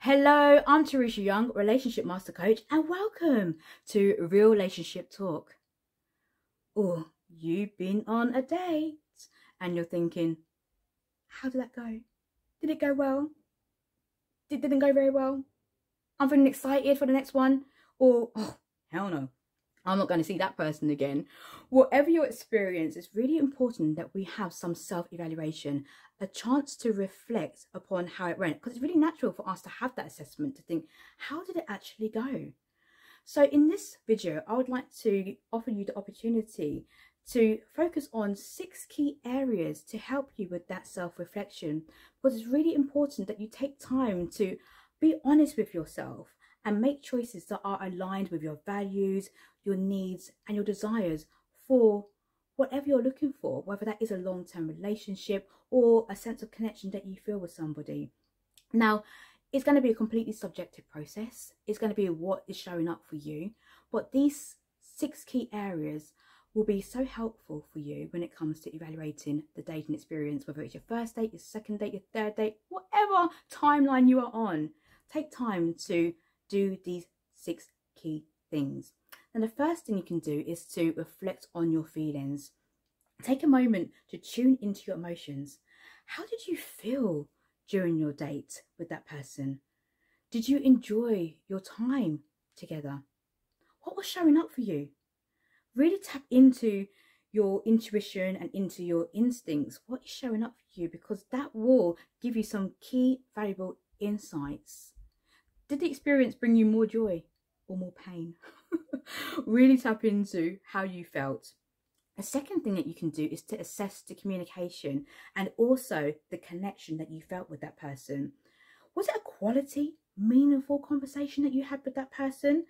Hello, I'm Teresha Young, relationship master coach, and welcome to Real-ationship Talk. Oh, you've been on a date and you're thinking, how did that go? Did it go well? Didn't go very well? I'm feeling excited for the next one. Or, oh, hell no, I'm not going to see that person again. Whatever your experience, it's really important that we have some self-evaluation, a chance to reflect upon how it went, because it's really natural for us to have that assessment, to think, how did it actually go? So in this video, I would like to offer you the opportunity to focus on 6 key areas to help you with that self-reflection, because it's really important that you take time to be honest with yourself and make choices that are aligned with your values, your needs and your desires for whatever you're looking for, whether that is a long-term relationship or a sense of connection that you feel with somebody. Now, it's going to be a completely subjective process. It's going to be what is showing up for you. But these 6 key areas will be so helpful for you when it comes to evaluating the dating experience, whether it's your first date, your second date, your third date, whatever timeline you are on. Take time to do these 6 key things. And the first thing you can do is to reflect on your feelings. Take a moment to tune into your emotions. How did you feel during your date with that person? Did you enjoy your time together? What was showing up for you? Really tap into your intuition and into your instincts. What is showing up for you? Because that will give you some key valuable insights. Did the experience bring you more joy or more pain? Really tap into how you felt. A second thing that you can do is to assess the communication and also the connection that you felt with that person. Was it a quality, meaningful conversation that you had with that person?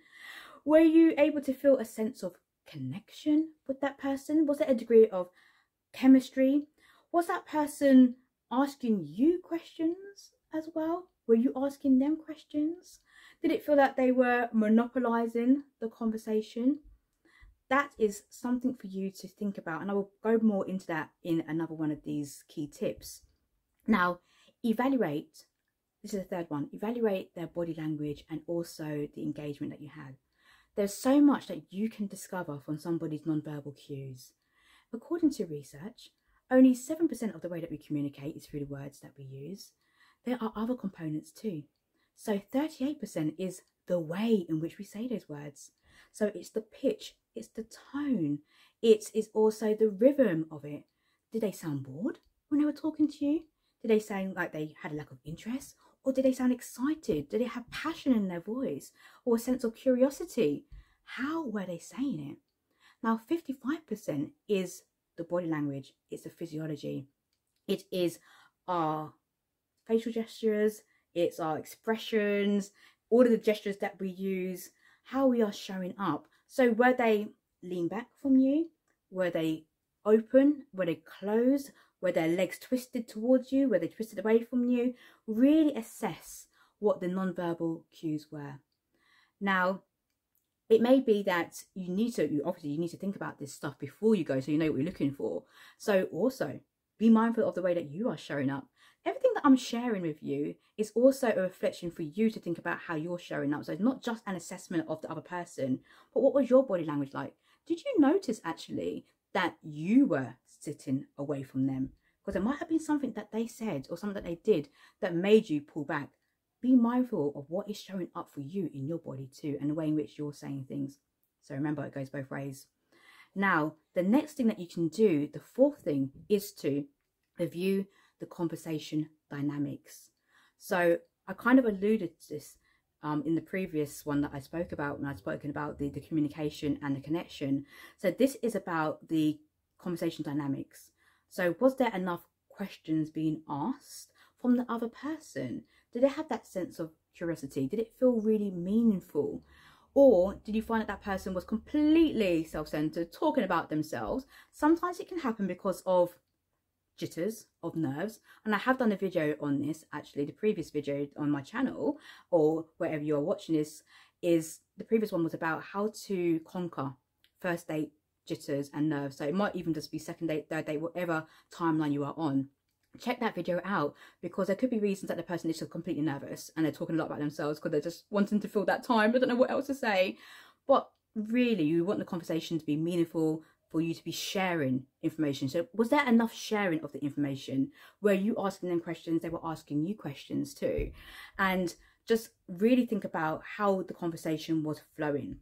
Were you able to feel a sense of connection with that person? Was there a degree of chemistry? Was that person asking you questions as well? Were you asking them questions? Did it feel that they were monopolizing the conversation? That is something for you to think about, and I will go more into that in another one of these key tips. Now, evaluate. This is the third one. Evaluate their body language and also the engagement that you had. There's so much that you can discover from somebody's nonverbal cues. According to research, only 7% of the way that we communicate is through the words that we use. There are other components too. So 38% is the way in which we say those words. So it's the pitch, it's the tone, it is also the rhythm of it. Did they sound bored when they were talking to you? Did they sound like they had a lack of interest? Or did they sound excited? Did they have passion in their voice or a sense of curiosity? How were they saying it? Now, 55% is the body language. It's the physiology. It is our facial gestures. It's our expressions, all of the gestures that we use, how we are showing up. So were they lean back from you? Were they open? Were they closed? Were their legs twisted towards you? Were they twisted away from you? Really assess what the non-verbal cues were. Now, it may be that you need to think about this stuff before you go, so you know what you're looking for. So also be mindful of the way that you are showing up. Everything that I'm sharing with you is also a reflection for you to think about how you're showing up. So it's not just an assessment of the other person, but what was your body language like? Did you notice actually that you were sitting away from them? Because there might have been something that they said or something that they did that made you pull back. Be mindful of what is showing up for you in your body too, and the way in which you're saying things. So remember, it goes both ways. Now, the next thing that you can do, the fourth thing, is to review the conversation dynamics. So I kind of alluded to this in the previous one that I spoke about when I'd spoken about the communication and the connection. So this is about the conversation dynamics. So was there enough questions being asked from the other person? Did they have that sense of curiosity? Did it feel really meaningful? Or did you find that that person was completely self-centered, talking about themselves? Sometimes it can happen because of jitters, of nerves, and I have done a video on this, actually the previous video on my channel, or wherever you are watching this, is the previous one was about how to conquer first date jitters and nerves. So it might even just be second date, third date, whatever timeline you are on. check that video out, because there could be reasons that the person is just completely nervous and they're talking a lot about themselves because they're just wanting to fill that time. They don't know what else to say. But really, you want the conversation to be meaningful, for you to be sharing information. So was there enough sharing of the information? Were you asking them questions? They were asking you questions too. And just really think about how the conversation was flowing,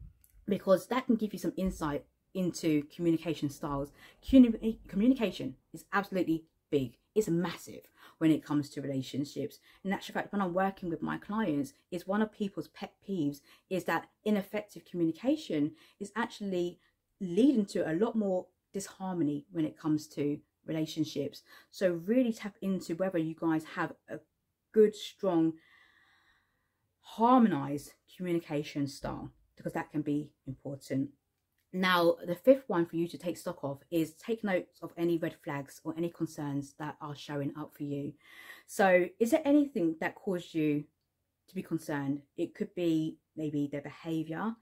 because that can give you some insight into communication styles. Communication is absolutely big. It's massive when it comes to relationships. In actual fact, when I'm working with my clients, is one of people's pet peeves is that ineffective communication is actually leading to a lot more disharmony when it comes to relationships. So really tap into whether you guys have a good, strong, harmonized communication style, because that can be important. Now, the fifth one for you to take stock of is take notes of any red flags or any concerns that are showing up for you. So is there anything that caused you to be concerned? It could be maybe their behavior.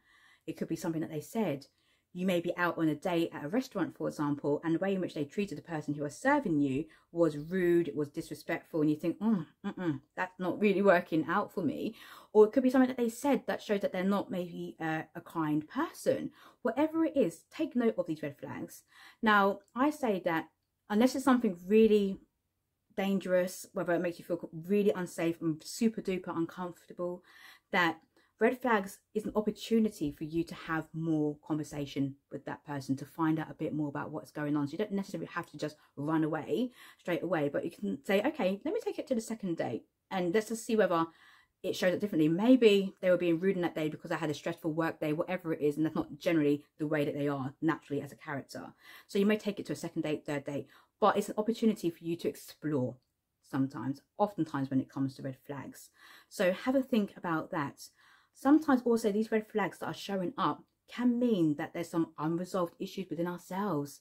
It could be something that they said. You may be out on a date at a restaurant, for example, and the way in which they treated the person who was serving you was rude, it was disrespectful, and you think, that's not really working out for me. Or it could be something that they said that shows that they're not maybe a kind person. Whatever it is, take note of these red flags. Now, I say that unless it's something really dangerous, whether it makes you feel really unsafe and super duper uncomfortable, that red flags is an opportunity for you to have more conversation with that person, to find out a bit more about what's going on. So you don't necessarily have to just run away straight away, but you can say, okay, let me take it to the second date and let's just see whether it shows it differently. Maybe they were being rude on that day because I had a stressful work day, whatever it is, and that's not generally the way that they are naturally as a character. So you may take it to a second date, third date, but it's an opportunity for you to explore oftentimes when it comes to red flags. So have a think about that. Sometimes also these red flags that are showing up can mean that there's some unresolved issues within ourselves.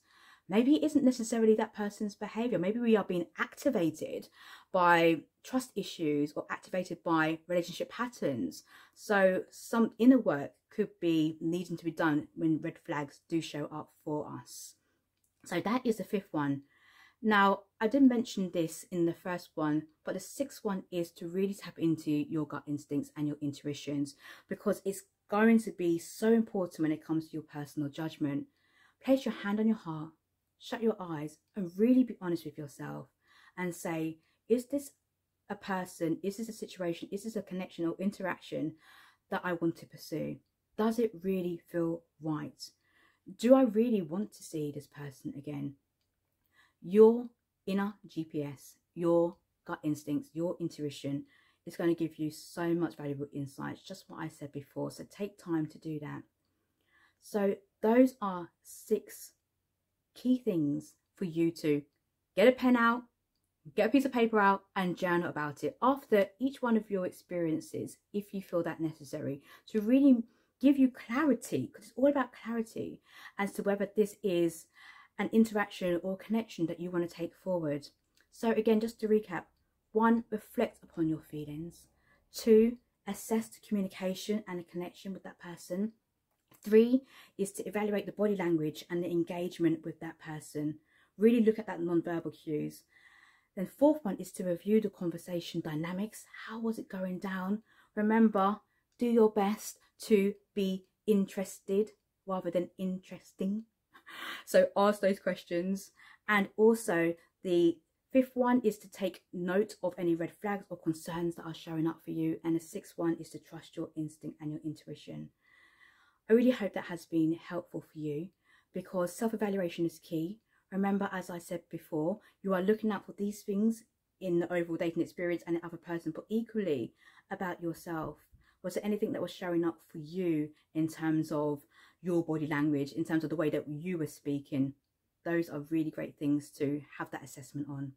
Maybe it isn't necessarily that person's behavior. Maybe we are being activated by trust issues or activated by relationship patterns. So some inner work could be needing to be done when red flags do show up for us. So that is the fifth one. Now, I did mention this in the first one, but the sixth one is to really tap into your gut instincts and your intuitions, because it's going to be so important when it comes to your personal judgment. Place your hand on your heart, shut your eyes, and really be honest with yourself and say, is this a person, is this a situation, is this a connection or interaction that I want to pursue? Does it really feel right? Do I really want to see this person again? Your inner GPS, your gut instincts, your intuition is going to give you so much valuable insights, just what I said before. So take time to do that. So those are 6 key things for you to get a pen out, get a piece of paper out and journal about it after each one of your experiences, if you feel that necessary, to really give you clarity, because it's all about clarity as to whether this is an interaction or connection that you want to take forward. So again, just to recap: 1, reflect upon your feelings. 2, assess the communication and the connection with that person. 3 is to evaluate the body language and the engagement with that person. Really look at that non-verbal cues. Then 4th one is to review the conversation dynamics. How was it going down? Remember, do your best to be interested rather than interesting. So ask those questions. And also the 5th one is to take note of any red flags or concerns that are showing up for you. And the 6th one is to trust your instinct and your intuition. I really hope that has been helpful for you, because self-evaluation is key. Remember, as I said before, you are looking out for these things in the overall dating experience and the other person, but equally about yourself. Was there anything that was showing up for you in terms of your body language, in terms of the way that you were speaking? Those are really great things to have that assessment on.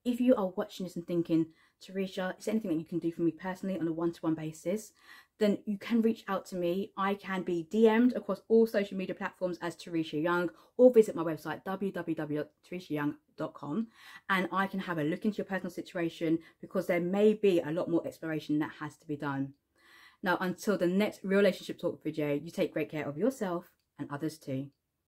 If you are watching this and thinking, Teresha, is there anything that you can do for me personally on a one-to-one basis? Then you can reach out to me. I can be DM'd across all social media platforms as Teresha Young, or visit my website www.tereshayoung.com, and I can have a look into your personal situation, because there may be a lot more exploration that has to be done. Now, until the next Real Relationship Talk video, you take great care of yourself and others too.